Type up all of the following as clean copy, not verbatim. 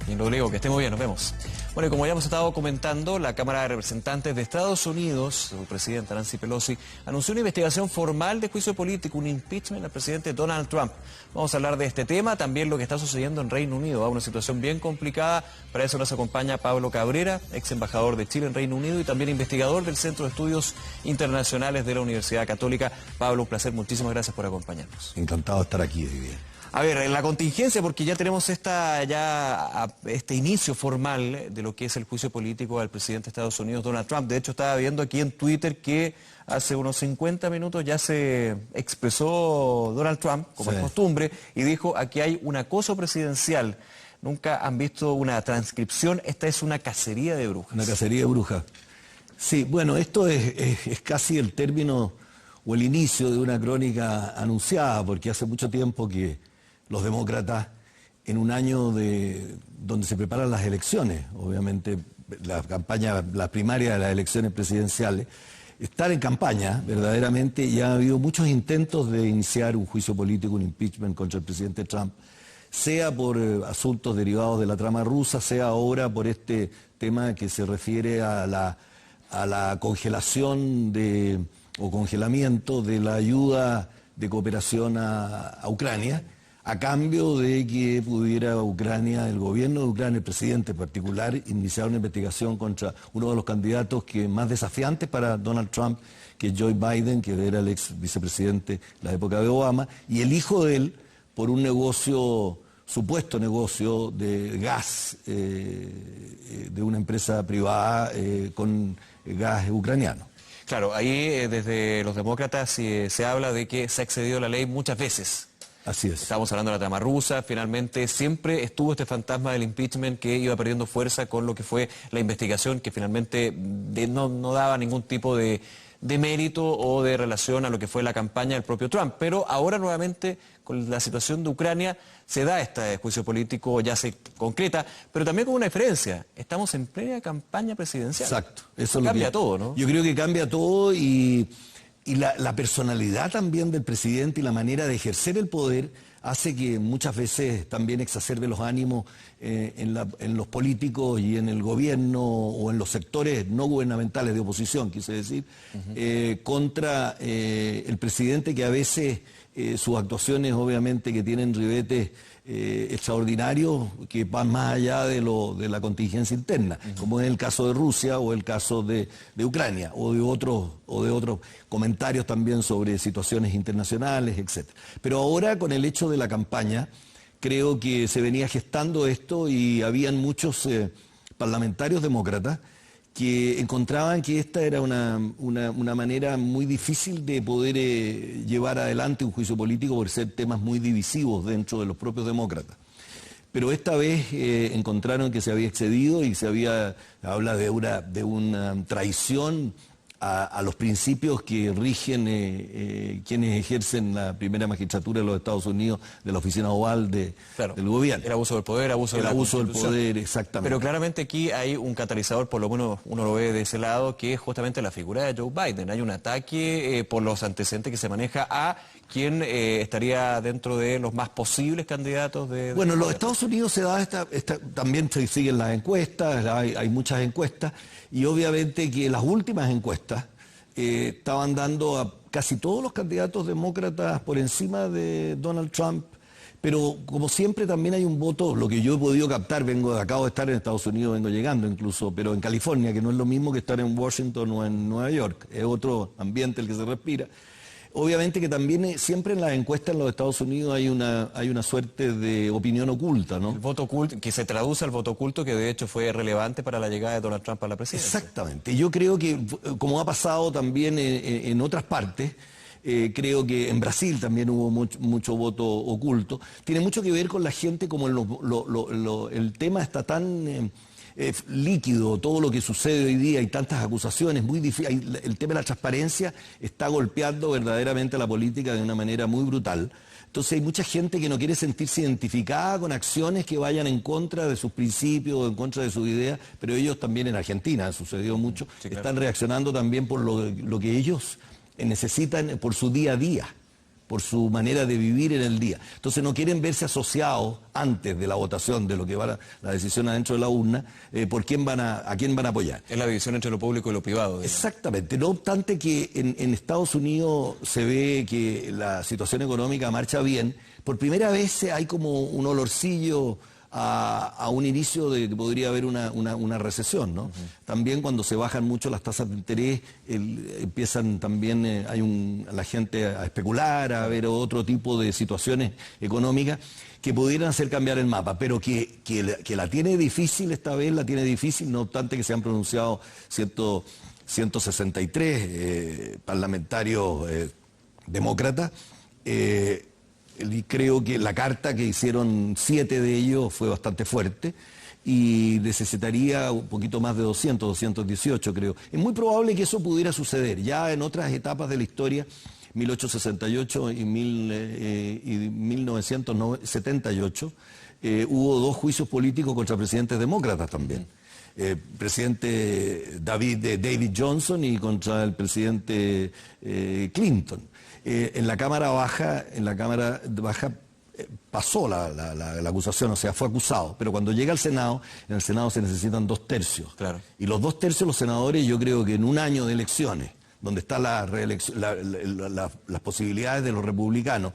Bien, Rodrigo, que esté muy bien, nos vemos. Bueno, y como ya hemos estado comentando, la Cámara de Representantes de Estados Unidos, su presidenta Nancy Pelosi, anunció una investigación formal de juicio político, un impeachment al presidente Donald Trump. Vamos a hablar de este tema, también lo que está sucediendo en Reino Unido, una situación bien complicada. Para eso nos acompaña Pablo Cabrera, ex embajador de Chile en Reino Unido y también investigador del Centro de Estudios Internacionales de la Universidad Católica. Pablo, un placer, muchísimas gracias por acompañarnos. Encantado de estar aquí, Vivian. A ver, en la contingencia, porque ya tenemos este inicio formal de lo que es el juicio político al presidente de Estados Unidos, Donald Trump. De hecho, estaba viendo aquí en Twitter que hace unos 50 minutos ya se expresó Donald Trump, como es costumbre, y dijo, aquí hay un acoso presidencial. Nunca han visto una transcripción, esta es una cacería de brujas. Una cacería de brujas. Sí, bueno, esto es casi el término o el inicio de una crónica anunciada, porque hace mucho tiempo que los demócratas, en un año donde se preparan las elecciones, obviamente la campaña, la primaria de las elecciones presidenciales, están en campaña verdaderamente, y ha habido muchos intentos de iniciar un juicio político, un impeachment contra el presidente Trump, sea por asuntos derivados de la trama rusa, sea ahora por este tema que se refiere a la congelación o congelamiento de la ayuda de cooperación a Ucrania, a cambio de que pudiera Ucrania, el gobierno de Ucrania, el presidente en particular, iniciar una investigación contra uno de los candidatos más desafiantes para Donald Trump, que es Joe Biden, que era el ex vicepresidente en la época de Obama, y el hijo de él, por un supuesto negocio de gas de una empresa privada con gas ucraniano. Claro, ahí desde los demócratas se habla de que se ha excedido la ley muchas veces. Así es. Estamos hablando de la trama rusa, finalmente siempre estuvo este fantasma del impeachment que iba perdiendo fuerza con lo que fue la investigación, que finalmente no daba ningún tipo de mérito o de relación a lo que fue la campaña del propio Trump. Pero ahora nuevamente con la situación de Ucrania se da este juicio político, ya se concreta, pero también con una diferencia. Estamos en plena campaña presidencial. Exacto. Eso cambia todo, ¿no? Yo creo que cambia todo y la personalidad también del presidente y la manera de ejercer el poder hace que muchas veces también exacerbe los ánimos en los políticos y en el gobierno o en los sectores no gubernamentales de oposición, quise decir, contra el presidente, que a veces sus actuaciones obviamente que tienen ribetes extraordinarios que van más allá de la contingencia interna, como es el caso de Rusia o el caso de Ucrania o de otros comentarios también sobre situaciones internacionales, etc. Pero ahora, con el hecho de la campaña, creo que se venía gestando esto y habían muchos parlamentarios demócratas que encontraban que esta era una manera muy difícil de poder llevar adelante un juicio político por ser temas muy divisivos dentro de los propios demócratas. Pero esta vez encontraron que se había excedido y habla de una traición a los principios que rigen quienes ejercen la primera magistratura de los Estados Unidos, de la oficina oval del gobierno. El abuso del poder, abuso del poder, exactamente. Pero claramente aquí hay un catalizador, por lo menos uno lo ve de ese lado, que es justamente la figura de Joe Biden. Hay un ataque por los antecedentes que se maneja a quien estaría dentro de los más posibles candidatos Bueno, en los Estados Unidos se da también se siguen las encuestas, hay muchas encuestas, y obviamente que las últimas encuestas estaban dando a casi todos los candidatos demócratas por encima de Donald Trump, pero como siempre también hay un voto, lo que yo he podido captar, acabo de estar en Estados Unidos, vengo llegando incluso, pero en California, que no es lo mismo que estar en Washington o en Nueva York, es otro ambiente el que se respira. Obviamente que también siempre en las encuestas en los Estados Unidos hay una suerte de opinión oculta, ¿no? El voto oculto, que se traduce al voto oculto, que de hecho fue relevante para la llegada de Donald Trump a la presidencia. Exactamente. Yo creo que, como ha pasado también en otras partes, creo que en Brasil también hubo mucho voto oculto, tiene mucho que ver con la gente, como el tema está tan líquido, todo lo que sucede hoy día, hay tantas acusaciones, muy difícil, el tema de la transparencia está golpeando verdaderamente a la política de una manera muy brutal. Entonces hay mucha gente que no quiere sentirse identificada con acciones que vayan en contra de sus principios, en contra de sus ideas, pero ellos también en Argentina, ha sucedido mucho, están reaccionando también por lo que ellos necesitan por su día a día. por su manera de vivir en el día. Entonces no quieren verse asociados antes de la votación, de lo que va la decisión adentro de la urna, por a quién van a apoyar. Es la división entre lo público y lo privado. Digamos. Exactamente. No obstante que en Estados Unidos se ve que la situación económica marcha bien, por primera vez hay como un olorcillo a un inicio de que podría haber una recesión, ¿no? También cuando se bajan mucho las tasas de interés, empiezan también la gente a especular, a ver otro tipo de situaciones económicas que pudieran hacer cambiar el mapa, pero que la tiene difícil esta vez, la tiene difícil, no obstante que se han pronunciado 163 parlamentarios demócratas. Y creo que la carta que hicieron 7 de ellos fue bastante fuerte y necesitaría un poquito más de 218 creo. Es muy probable que eso pudiera suceder. Ya en otras etapas de la historia, 1868 y 1978, hubo 2 juicios políticos contra presidentes demócratas también. Presidente David Johnson y contra el presidente Clinton. En la Cámara Baja pasó la acusación, o sea, fue acusado, pero cuando llega al Senado, en el Senado se necesitan 2 tercios. Claro. Y los 2 tercios los senadores, yo creo que en un año de elecciones, donde están las posibilidades de los republicanos,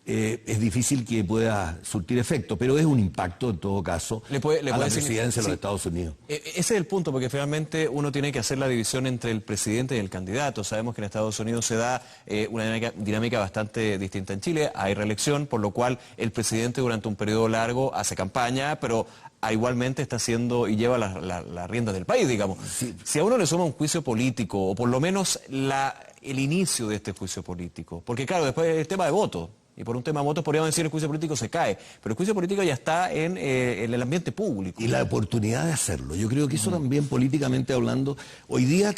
es difícil que pueda surtir efecto, pero es un impacto en todo caso a la presidencia de los Estados Unidos. Ese es el punto, porque finalmente uno tiene que hacer la división entre el presidente y el candidato. Sabemos que en Estados Unidos se da una dinámica bastante distinta. En Chile hay reelección, por lo cual el presidente durante un periodo largo hace campaña, pero igualmente está haciendo y lleva las riendas del país, digamos. Sí. Si a uno le suma un juicio político, o por lo menos el inicio de este juicio político, porque claro, después el tema de voto. Y por un tema de votos podríamos decir que el juicio político se cae, pero el juicio político ya está en el ambiente público. Y la oportunidad de hacerlo. Yo creo que eso también políticamente hablando, hoy día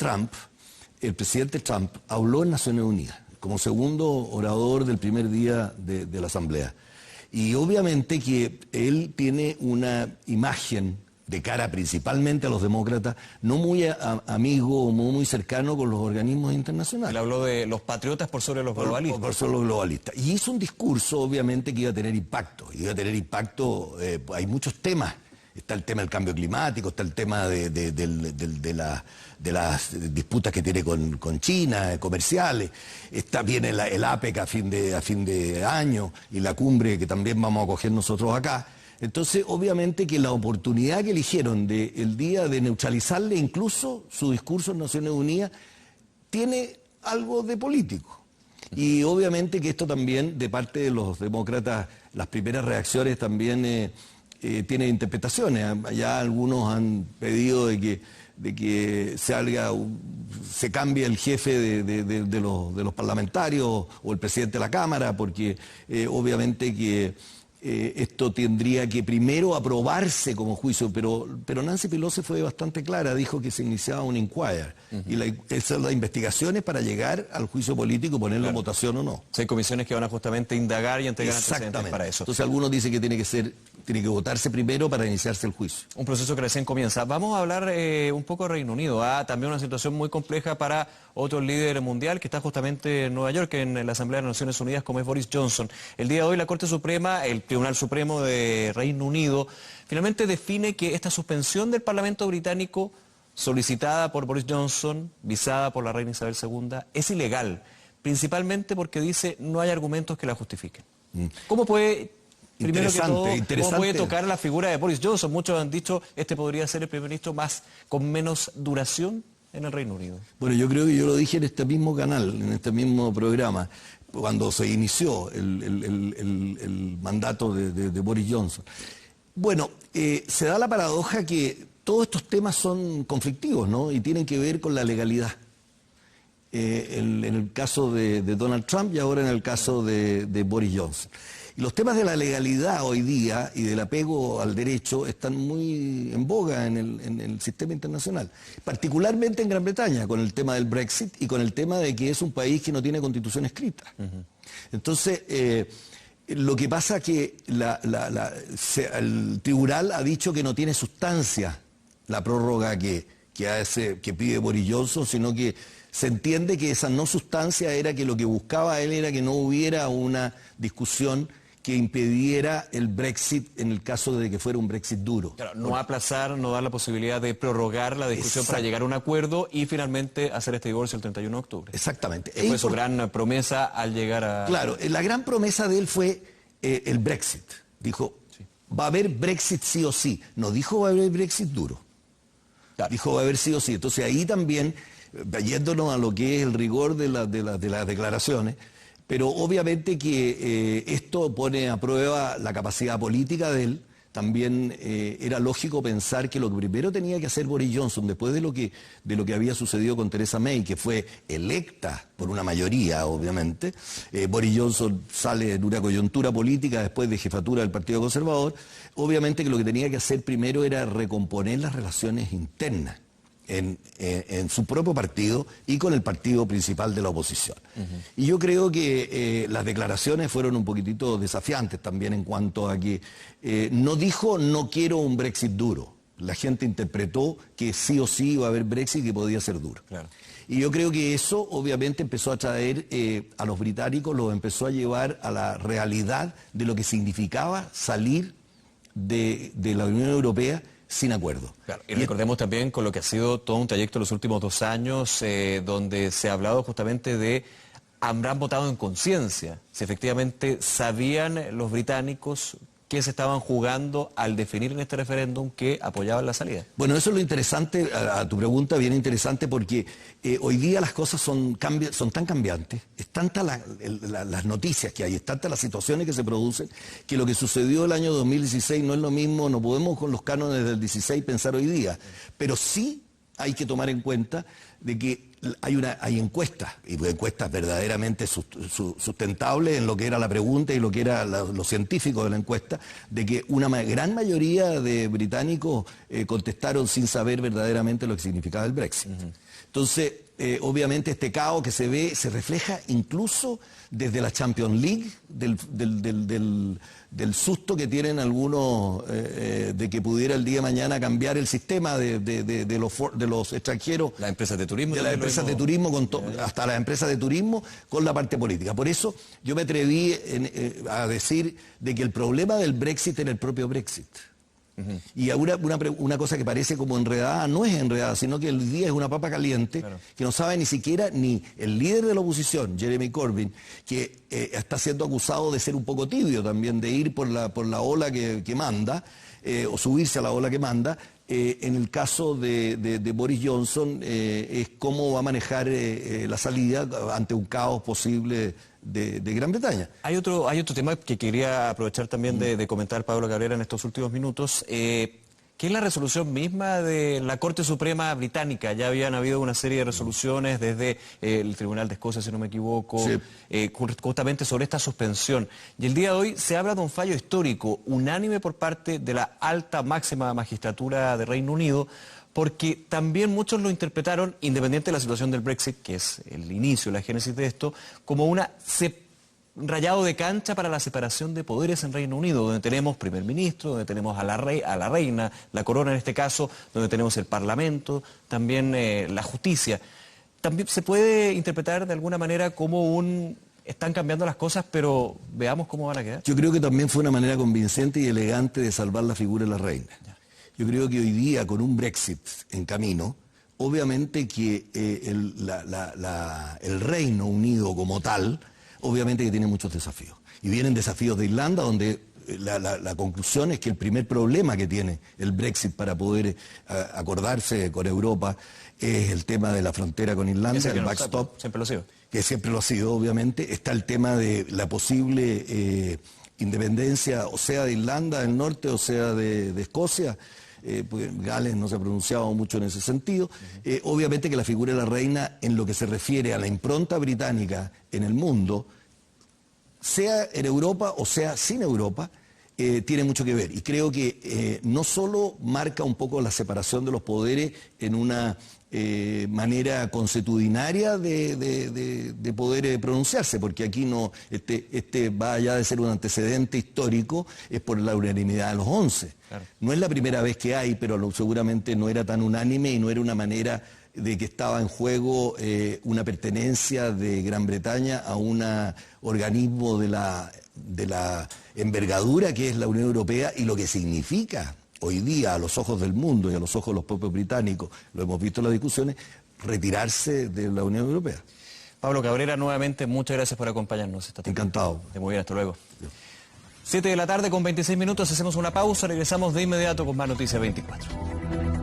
el presidente Trump habló en Naciones Unidas como segundo orador del primer día de la Asamblea. Y obviamente que él tiene una imagen de cara principalmente a los demócratas, no muy amigo o muy cercano con los organismos internacionales. Él habló de los patriotas por sobre los globalistas. Por sobre los globalistas. Y hizo un discurso, obviamente, que iba a tener impacto. Hay muchos temas. Está el tema del cambio climático, está el tema de las disputas que tiene con China, comerciales. Está bien el APEC a fin de año y la cumbre que también vamos a acoger nosotros acá. Entonces, obviamente que la oportunidad que eligieron el día de neutralizarle incluso su discurso en Naciones Unidas tiene algo de político. Y obviamente que esto también, de parte de los demócratas, las primeras reacciones también tiene interpretaciones. Ya algunos han pedido de que se cambie el jefe de los parlamentarios o el presidente de la Cámara, porque obviamente que esto tendría que primero aprobarse como juicio, pero Nancy Pelosi fue bastante clara, dijo que se iniciaba un inquiry, y esas las investigaciones para llegar al juicio político, ponerlo en votación o no. Sí, hay comisiones que van a justamente indagar y entregar antecedentes para eso. Entonces algunos dicen que tiene que votarse primero para iniciarse el juicio. Un proceso que recién comienza. Vamos a hablar un poco de Reino Unido. También una situación muy compleja para otro líder mundial que está justamente en Nueva York, en la Asamblea de las Naciones Unidas, como es Boris Johnson. El día de hoy la Corte Suprema, el Tribunal Supremo de Reino Unido, finalmente define que esta suspensión del Parlamento británico, solicitada por Boris Johnson, visada por la reina Isabel II, es ilegal, principalmente porque dice no hay argumentos que la justifiquen. ¿Cómo puede... Primero que todo, ¿cómo puede tocar la figura de Boris Johnson? Muchos han dicho este podría ser el primer ministro con menos duración en el Reino Unido. Bueno, yo creo que yo lo dije en este mismo canal, en este mismo programa, cuando se inició el mandato de Boris Johnson. Bueno, se da la paradoja que todos estos temas son conflictivos, ¿no? Y tienen que ver con la legalidad. En el caso de Donald Trump y ahora en el caso de Boris Johnson. Y los temas de la legalidad hoy día y del apego al derecho están muy en boga en el sistema internacional, particularmente en Gran Bretaña, con el tema del Brexit y con el tema de que es un país que no tiene constitución escrita. Entonces, lo que pasa es que el tribunal ha dicho que no tiene sustancia la prórroga que que pide Boris Johnson, sino que se entiende que esa no sustancia era que lo que buscaba él era que no hubiera una discusión que impidiera el Brexit en el caso de que fuera un Brexit duro. Claro, no aplazar, no dar la posibilidad de prorrogar la discusión para llegar a un acuerdo y finalmente hacer este divorcio el 31 de octubre. Exactamente. Fue su gran promesa al llegar a... Claro, la gran promesa de él fue el Brexit. Dijo, va a haber Brexit sí o sí. No dijo va a haber Brexit duro. Claro. Dijo va a haber sí o sí. Entonces ahí también, yéndonos a lo que es el rigor de las declaraciones, pero obviamente que esto pone a prueba la capacidad política de él. También era lógico pensar que lo que primero tenía que hacer Boris Johnson, después de lo que había sucedido con Theresa May, que fue electa por una mayoría, obviamente, Boris Johnson sale en una coyuntura política después de jefatura del Partido Conservador, obviamente que lo que tenía que hacer primero era recomponer las relaciones internas en su propio partido y con el partido principal de la oposición. Y yo creo que las declaraciones fueron un poquitito desafiantes también en cuanto a que no dijo no quiero un Brexit duro. La gente interpretó que sí o sí iba a haber Brexit y que podía ser duro. Claro. Y yo creo que eso obviamente empezó a traer a los británicos, los empezó a llevar a la realidad de lo que significaba salir de la Unión Europea sin acuerdo. Claro, y recordemos también con lo que ha sido todo un trayecto en los últimos 2 años, donde se ha hablado justamente de habrán votado en conciencia, si efectivamente sabían los británicos qué se estaban jugando al definir en este referéndum que apoyaban la salida. Bueno, eso es lo interesante, a tu pregunta bien interesante, porque hoy día las cosas son tan cambiantes, es tanta las noticias que hay, es tanta las situaciones que se producen, que lo que sucedió el año 2016 no es lo mismo, no podemos con los cánones del 16 pensar hoy día, pero sí hay que tomar en cuenta de que hay encuestas, y encuestas verdaderamente sustentables en lo que era la pregunta y lo que era lo científico de la encuesta, de que una gran mayoría de británicos contestaron sin saber verdaderamente lo que significaba el Brexit. Entonces, obviamente este caos que se ve se refleja incluso desde la Champions League, del susto que tienen algunos de que pudiera el día de mañana cambiar el sistema de los extranjeros. Las empresas de turismo. De las empresas de turismo, hasta las empresas de turismo, con la parte política. Por eso yo me atreví a decir de que el problema del Brexit era el propio Brexit. Y una cosa que parece como enredada, no es enredada, sino que el día es una papa caliente, claro, que no sabe ni siquiera ni el líder de la oposición, Jeremy Corbyn, que está siendo acusado de ser un poco tibio también, de ir por la ola que manda, o subirse a la ola que manda. En el caso de Boris Johnson, es cómo va a manejar la salida ante un caos posible de Gran Bretaña. Hay otro tema que quería aprovechar también de comentar Pablo Cabrera en estos últimos minutos, que es la resolución misma de la Corte Suprema Británica. Ya habían habido una serie de resoluciones desde el Tribunal de Escocia, si no me equivoco, sí, justamente sobre esta suspensión. Y el día de hoy se habla de un fallo histórico, unánime por parte de la alta máxima magistratura de Reino Unido, porque también muchos lo interpretaron, independiente de la situación del Brexit, que es el inicio, la génesis de esto, como una rayado de cancha para la separación de poderes en Reino Unido, donde tenemos primer ministro, donde tenemos a la reina, la corona en este caso, donde tenemos el parlamento, también la justicia. También se puede interpretar de alguna manera como están cambiando las cosas, pero veamos cómo van a quedar. Yo creo que también fue una manera convincente y elegante de salvar la figura de la reina. Yo creo que hoy día, con un Brexit en camino, obviamente que el Reino Unido como tal, obviamente que tiene muchos desafíos. Y vienen desafíos de Irlanda, donde la conclusión es que el primer problema que tiene el Brexit para poder acordarse con Europa es el tema de la frontera con Irlanda, el backstop. Siempre lo ha sido. Que siempre lo ha sido, obviamente. Está el tema de la posible independencia, o sea de Irlanda del Norte, o sea de Escocia. Porque Gales no se ha pronunciado mucho en ese sentido. Obviamente que la figura de la reina, en lo que se refiere a la impronta británica en el mundo, sea en Europa o sea sin Europa, tiene mucho que ver. Y creo que no solo marca un poco la separación de los poderes en una manera consuetudinaria de poder pronunciarse, porque aquí no, va allá de ser un antecedente histórico, es por la unanimidad de los 11. Claro. No es la primera vez que hay, pero seguramente no era tan unánime y no era una manera de que estaba en juego una pertenencia de Gran Bretaña a un organismo de la envergadura que es la Unión Europea y lo que significa hoy día a los ojos del mundo y a los ojos de los propios británicos, lo hemos visto en las discusiones, retirarse de la Unión Europea. Pablo Cabrera, nuevamente muchas gracias por acompañarnos esta tarde. Encantado. Muy bien, hasta luego. 7 de la tarde con 26 minutos, hacemos una pausa, regresamos de inmediato con más Noticias 24.